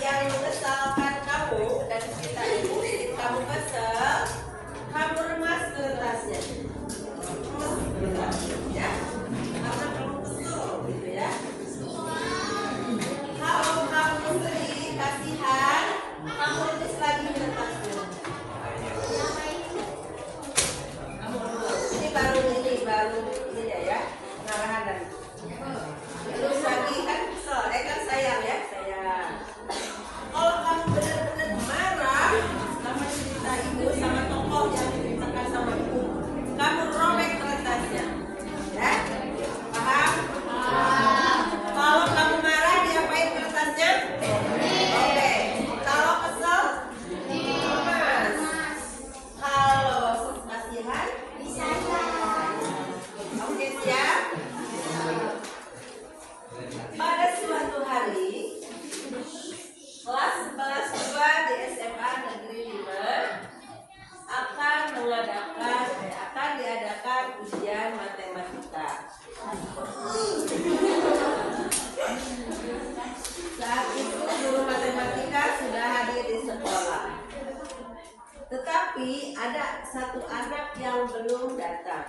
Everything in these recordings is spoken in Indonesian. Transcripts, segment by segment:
yang mengesalkan kamu dan kita ini bikin kamu kesel, kamu remas kertasnya. Ya, karena kamu kesel gitu ya. Kalau kamu sedih, kasihan, kamu tulis lagi kertasnya. Ini baru ini ya, ngarahan. Terus lagi kan kesel, kan sayang ya, sayang. Kalau kamu benar-benar marah sama cerita ibu, sama tokoh yang diceritakan sama ibu, kamu robek kertasnya, ya? Paham? Kalau kamu marah, diapain kertasnya? Robek. Kalau kesel, lemas. Kalau kasihan, oke, siap? Pada suatu hari, kelas 11 2 di SMA Negeri 5 akan diadakan ujian matematika. Saat itu guru matematika sudah hadir di sekolah. Tetapi ada satu anak yang belum datang.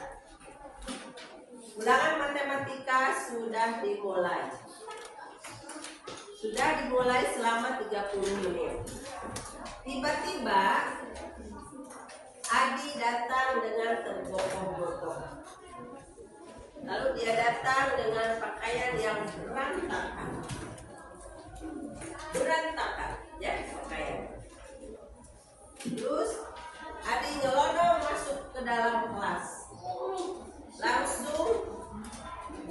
Ulangan matematika sudah dimulai. Sudah dimulai selama 30 menit. Tiba-tiba Adi datang dengan tergopoh-gopoh. Lalu dia datang dengan pakaian yang berantakan. Berantakan, ya pakaian. Terus Adi nyelonong masuk ke dalam kelas. Langsung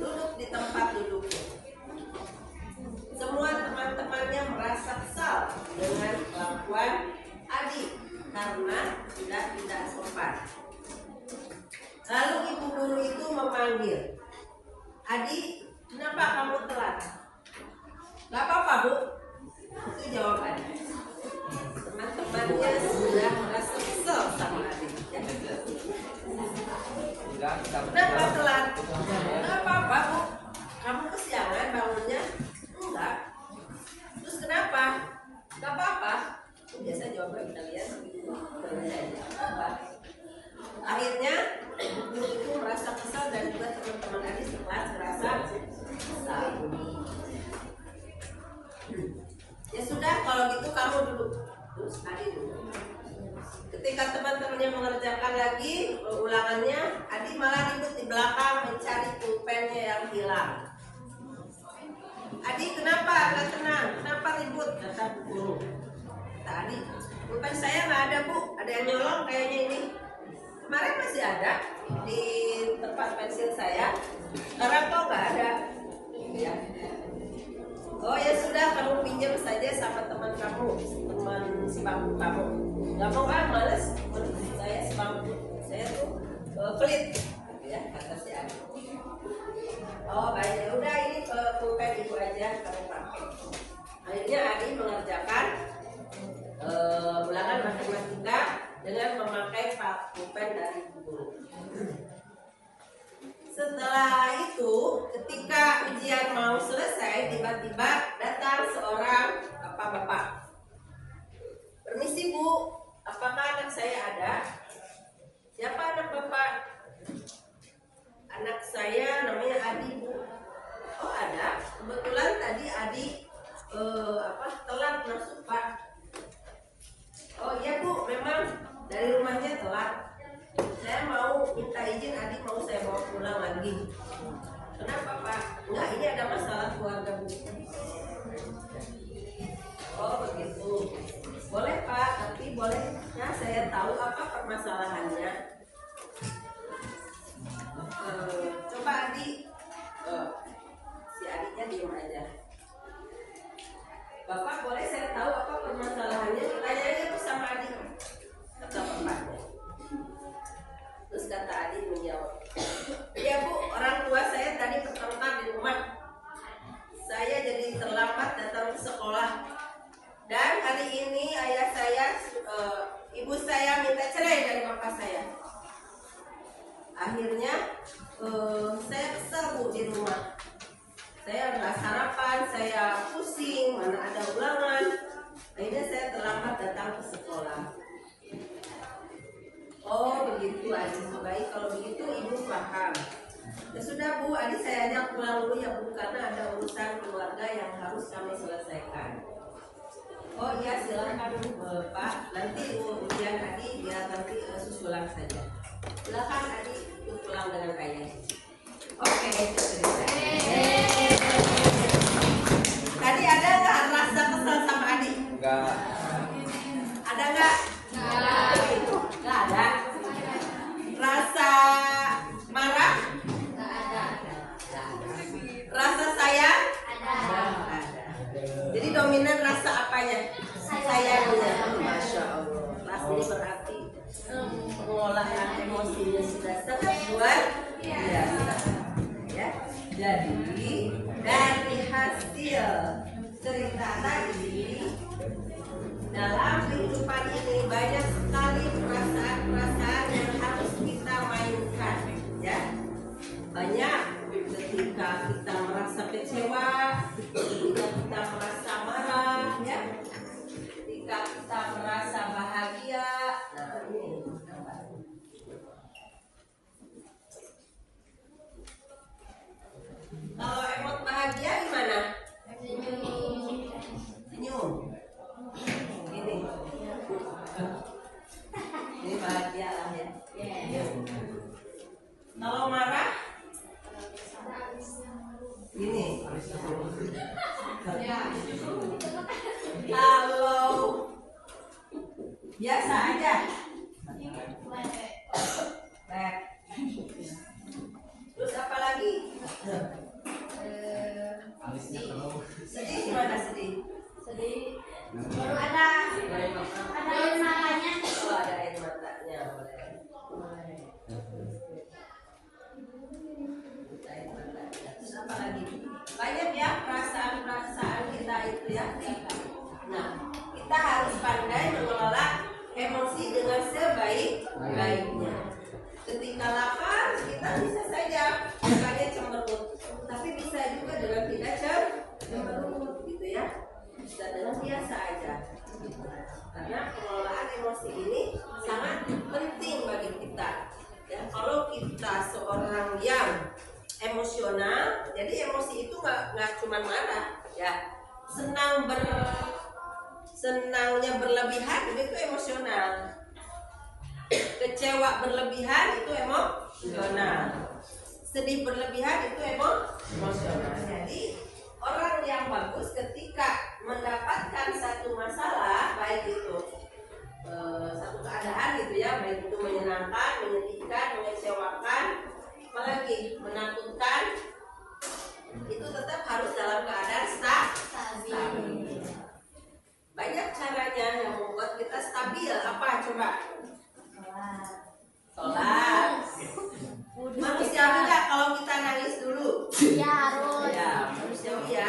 duduk di tempat duduknya. Semua teman-temannya merasa kesal dengan kelakuan Adi karena sudah tidak sopan. Lalu ibu guru itu memanggil, Adi, kenapa kamu telat? Gak apa-apa, Bu. Itu jawabannya. Teman-temannya sudah merasa kesel sama Adi. Kenapa telat? Gak apa-apa, Bu. Kamu kesiangan bangunnya? Enggak. Terus kenapa? Gak apa-apa. Biasa jawaban kalian. Apa? Akhirnya guru itu merasa kesal dan juga teman-teman Adi sekelas merasa kesal. Ya sudah, kalau gitu kamu duduk. Terus Adi duduk. Ketika teman-temannya mengerjakan lagi ulangannya, Adi malah ribut di belakang mencari pulpennya yang hilang. Adi, kenapa? Gak tenang. Kenapa ribut? Kata guru. Kata Adi, pulpen saya nggak ada, Bu. Ada yang nyolong kayaknya ini. Kemarin masih ada di tempat pensil saya. Sekarang kok nggak ada. Ya. Oh ya sudah, kamu pinjam saja sama teman kamu, teman sebangku kamu. Gak mau kan, males. Saya sebangku, saya tuh pelit. Ya, kata si Adi. Oh baik, udah ini pulpen ibu aja kamu pakai. Akhirnya Adi mengerjakan ulangan matematika dengan memakai pulpen dari guru. Setelah itu, ketika ujian mau selesai, tiba-tiba datang seorang bapak. Permisi Bu, apakah anak saya ada? Siapa anak Bapak? Anak saya namanya Adi, Bu. Oh ada? Kebetulan tadi Adi telat masuk Pak. Oh iya Bu, memang dari rumahnya telat. Saya mau minta izin Adi mau saya bawa pulang lagi. Kenapa Pak? Enggak, ini ada masalah keluarga Bu. Oh begitu. Boleh Pak, tapi bolehnya saya tahu apa permasalahannya. Coba Adi, si Adinya diem aja. Bapak boleh saya tahu apa permasalahannya? Tanya aja tuh sama Adi. Kata bapaknya. Terus kata Adi menjawab, ya Bu, orang tua saya tadi bertengkar di rumah. Saya jadi terlambat datang ke sekolah. Dan hari ini ayah saya, ibu saya minta cerai dari bapak saya. Akhirnya saya kesel Bu di rumah. Saya nggak sarapan, saya pusing, mana ada ulangan. baik kalau begitu ibu paham. Ya sudah Bu, adik saya ajak pulang dulu ya Bu, karena ada urusan keluarga yang harus kami selesaikan. Oh iya silahkan Pak, nanti ujian adik biar nanti susulan saja. Silakan adik ikut pulang dengan ayah. Oke, itu cerita. Tadi ada nggak rasa kesal sama adik? Enggak. Ada nggak? Nggak ada. Rasa marah? Nggak ada. Rasa sayang? Ada. Jadi dominan rasa apanya? Sayangnya. Masya Allah. Rasa ini berarti pengolahan emosinya sudah sangat luar biasa. Ya. Jadi dari hasil cerita tadi, dalam kehidupan ini banyak sekali perasaan-perasaan yang harus kita mainkan, ya. Banyak ketika kita merasa kecewa, ketika kita merasa marah, ya. Ketika kita merasa bahagia. Nah, ini. Kalau emot bahagia gimana? Senyum. Ini. Ini bahagia lah ya. Kalau marah? Ini. Kalau biasa aja. Baik. Terus apa lagi? Sedih gimana sedih? Sedih. Ada air matanya. Oh, ada air matanya. Terus apa lagi? Banyak ya perasaan-perasaan kita itu ya. Nah, kita harus pandai mengelola emosi dengan sebaik-baiknya. Ketika lapar, kita bisa saja bukannya cemberut, tapi bisa juga dengan tidak cemberut, gitu ya. Bisa dengan biasa aja. Karena pengelolaan emosi ini sangat penting bagi kita. Ya, kalau kita seorang yang emosional, jadi emosi itu nggak cuma marah, ya. Senangnya berlebihan itu emosional. Kecewa berlebihan itu emosional. Sedih berlebihan itu emosional. Jadi orang yang bagus ketika mendapatkan satu masalah, baik itu satu keadaan gitu ya, baik itu menyenangkan, menyedihkan, mengecewakan, apalagi menakutkan, itu tetap harus dalam keadaan stabil. Banyak caranya yang membuat kita stabil. Apa coba? Sholat. Manusiawi nggak kalau kita nangis dulu? Ya harus. Ya, manusiawi ya,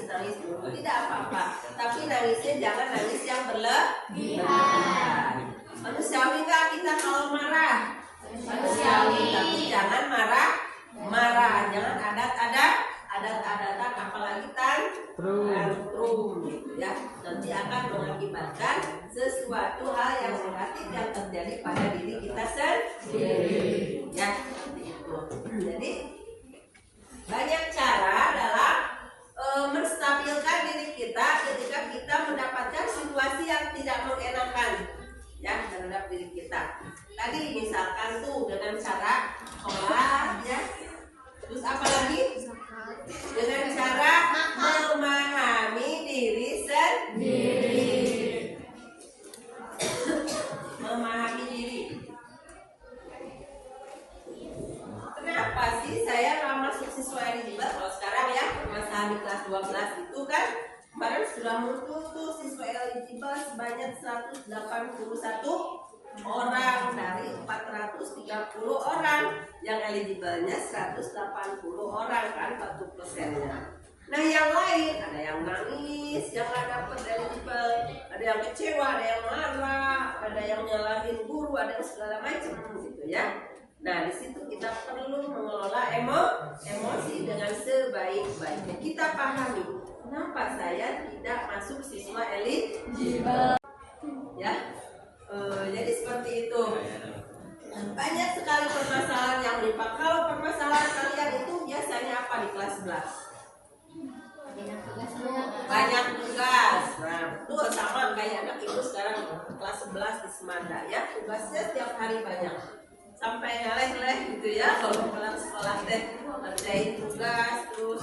nangis dulu tidak apa-apa. Tapi nangisnya jangan nangis yang berlebihan. Manusiawi nggak kita kalau marah? Manusiawi, tapi jangan marah. Jangan adat-adatan, apalagi tantrum, ya. Nanti akan mengakibatkan sesuatu hal yang negatif yang terjadi pada diri kita sendiri, ya. Seperti itu. Jadi banyak cara dalam menstabilkan diri kita ketika kita mendapatkan situasi yang tidak mengenakan, ya, terhadap diri kita. Tadi misalkan tuh dengan cara sholat, ya. Terus apa lagi? Dengan cara memahami diri sendiri. Memahami diri. Kenapa sih saya nggak masuk siswa eligible? Kalau sekarang ya, permasalahan di kelas 12 itu kan kemarin sudah muncul tuh siswa eligible sebanyak 181 orang dari 430 orang, yang eligible-nya 180 orang kan, 40%-nya. Nah yang lain ada yang nangis, yang nggak dapat eligible, ada yang kecewa, ada yang marah, ada yang nyalahin guru, ada yang segala macam gitu ya. Nah di situ kita perlu mengelola emosi dengan sebaik-baiknya. Kita pahami kenapa saya tidak masuk siswa eligible, ya. Jadi seperti itu. Banyak sekali permasalahan yang menimpa. Kalau permasalahan kalian itu biasanya apa di kelas 11? Banyak tugas. Nah, itu sama kayak anak ibu sekarang kelas 11 di Semanda ya. Tugasnya setiap hari banyak. Sampai ngeleh-ngeleh gitu ya kalau pulang sekolah teh ngerjain tugas terus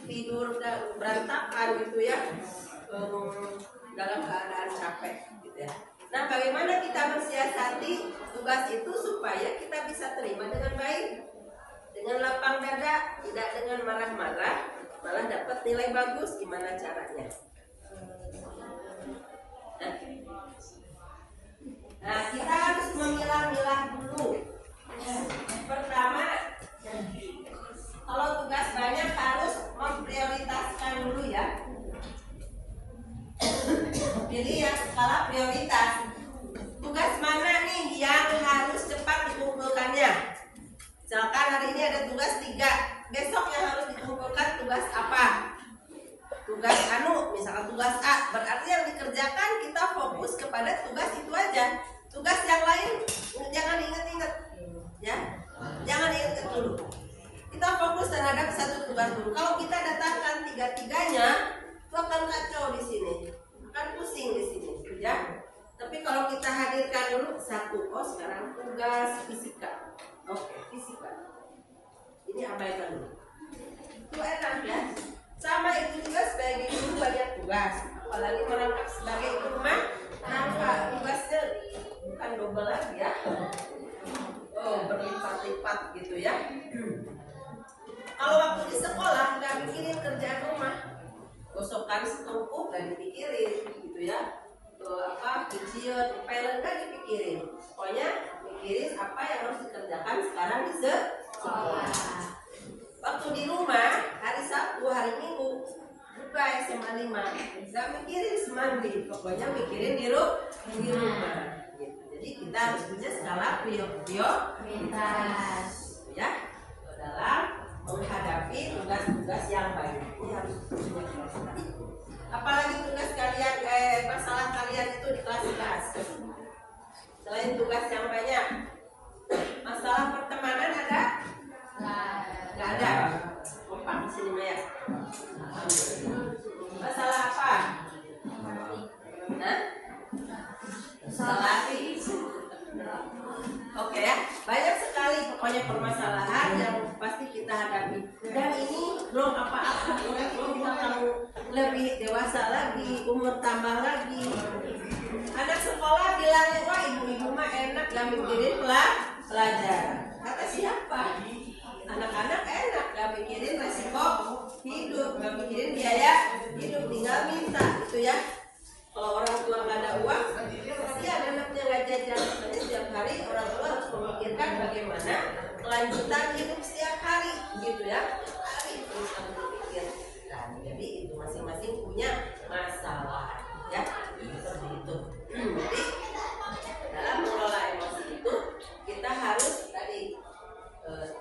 tidur dan berantakan gitu ya. Dalam keadaan capek gitu ya. Nah, bagaimana kita mensiasati tugas itu supaya kita bisa terima dengan baik, dengan lapang dada, tidak dengan marah-marah, malah dapat nilai bagus. Gimana caranya? Nah, kita harus memilah-milah dulu. Pertama, kalau tugas banyak harus memprioritaskan dulu ya. Pilih yang skala prioritas. Tugas mana nih yang harus cepat dikumpulkannya? Misalkan hari ini ada tugas 3, besok yang harus dikumpulkan tugas apa? Tugas misalkan tugas A. Berarti yang dikerjakan kita fokus kepada tugas itu aja. Tugas yang lain jangan inget-inget ya. Jangan inget dulu. Kita fokus terhadap satu tugas dulu. Kalau kita datangkan tiga-tiganya, itu akan kacau di sini, akan pusing di sini, ya. Tapi kalau kita hadirkan dulu satu, sekarang tugas fisika, fisika, ini abaikan dulu. Itu enak ya. Sama itu juga sebagai guru banyak tugas, apalagi merangkap sebagai ibu rumah tangga, tugasnya bukan double lagi ya. Berlipat-lipat gitu ya. Kalau waktu di sekolah nggak mikirin kerjaan rumah, gosokan setumpuk nggak dipikirin gitu ya. Ujian, pelan nggak dipikirin. Pokoknya mikirin apa yang harus dikerjakan sekarang di sekolah. Waktu di rumah, hari Sabtu, hari Minggu, buka SMA 5, nggak mikirin semandi, pokoknya mikirin di rumah. Gitu. Jadi kita harus punya skala prioritas, ya, dalam menghadapi tugas-tugas yang banyak. Ini harus punya prioritas. Apalagi tugas kalian, masalah kalian itu di kelas 11. Selain tugas yang banyak, masalah pertemanan ada? Nggak ada. Kompak di sini Maya. Masalah apa? Masalah Oke ya, banyak sekali pokoknya permasalahan yang pasti kita hadapi. Dan ini belum apa-apa, belum kita kamu lebih dewasa lagi, umur tambah lagi. Anak sekolah bilang, wah ibu-ibu mah enak gak mikirin pelajaran. Kata siapa? Anak-anak enak gak mikirin resiko hidup, gak mikirin biaya hidup, tinggal minta gitu ya. Kalau orang tua nggak ada uang, pasti ada anaknya nggak jajan. Jadi setiap hari orang tua harus memikirkan bagaimana kelanjutan hidup setiap hari, gitu ya. Hari terus harus berpikir. Nah, jadi itu masing-masing punya masalah, ya. Seperti itu. Jadi dalam mengelola emosi itu kita harus tadi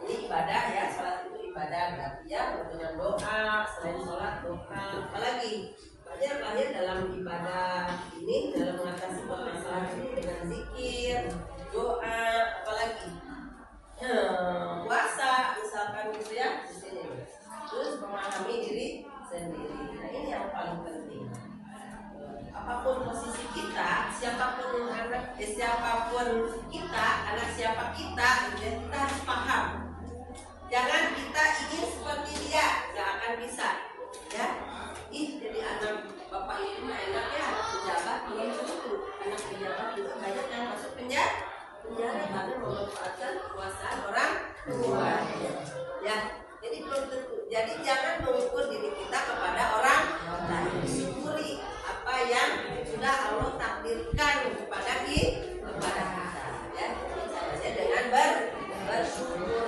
ini ibadah ya, sholat itu ibadah berarti ya dengan doa, selain sholat doa, apalagi banyak lahir dalam ibadah ini dalam mengatasi permasalahan ini dengan zikir, doa, apalagi puasa misalkan gitu ya di sini. Terus memahami diri sendiri. Nah ini yang paling penting. Apapun posisi kita, siapapun anak, siapapun kita, anak siapa kita, ya, kita harus paham. Jangan kita ingin seperti dia, nggak akan bisa, ya. Jadi anak bapak itu mah enak ya, anak pejabat belum tentu. Anak pejabat juga banyak yang masuk penjara karena memanfaatkan kekuasaan orang tua. Ya, jadi belum tentu. Jadi jangan mengukur diri kita kepada orang lain. Syukuri apa yang sudah Allah takdirkan kepada kita. Ya, caranya dengan bersyukur.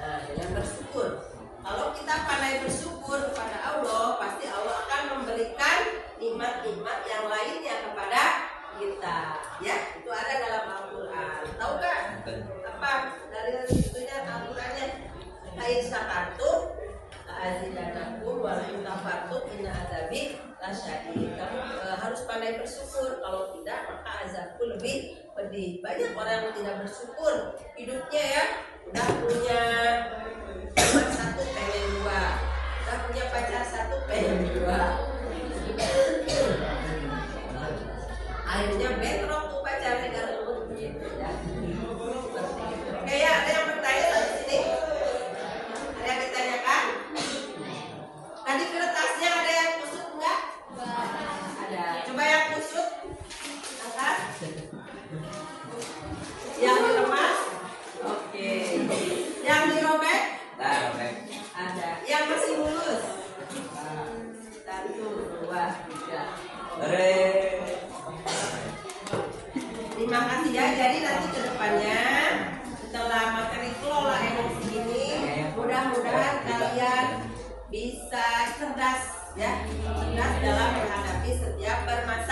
Nah, dengan bersyukur. Kalau kita pandai bersyukur kepada Allah, pasti Allah akan memberikan nikmat-nikmat yang lainnya kepada kita. Ya, itu ada dalam Al-Quran. Tahu kan? Apa? Dari itunya Al-Qurannya. Lain syakartum, azidanakum, wa in kafartum inna adzabi lasyadid. Kamu harus pandai pandai bersyukur. Kalau tidak, maka azabku lebih pedih. Banyak orang yang tidak bersyukur hidupnya ya. Udah punya teman satu pengen dua, udah punya pacar satu pengen dua. Akhirnya bentrok tuh pacarnya karena gitu ya. Oke ya, ada yang bertanya di sini? Ada yang ditanyakan? Tadi kertasnya ada yang kusut enggak? Ada. Coba yang kusut angkat. Yang diremas? Oke. Yang dirobek? Ada. Yang masih mulus? 1, 2, 3. Terima kasih ya. Jadi nanti ke depannya setelah materi kelola emosi ini, mudah-mudahan kalian bisa cerdas ya, cerdas dalam menghadapi setiap permasalahan.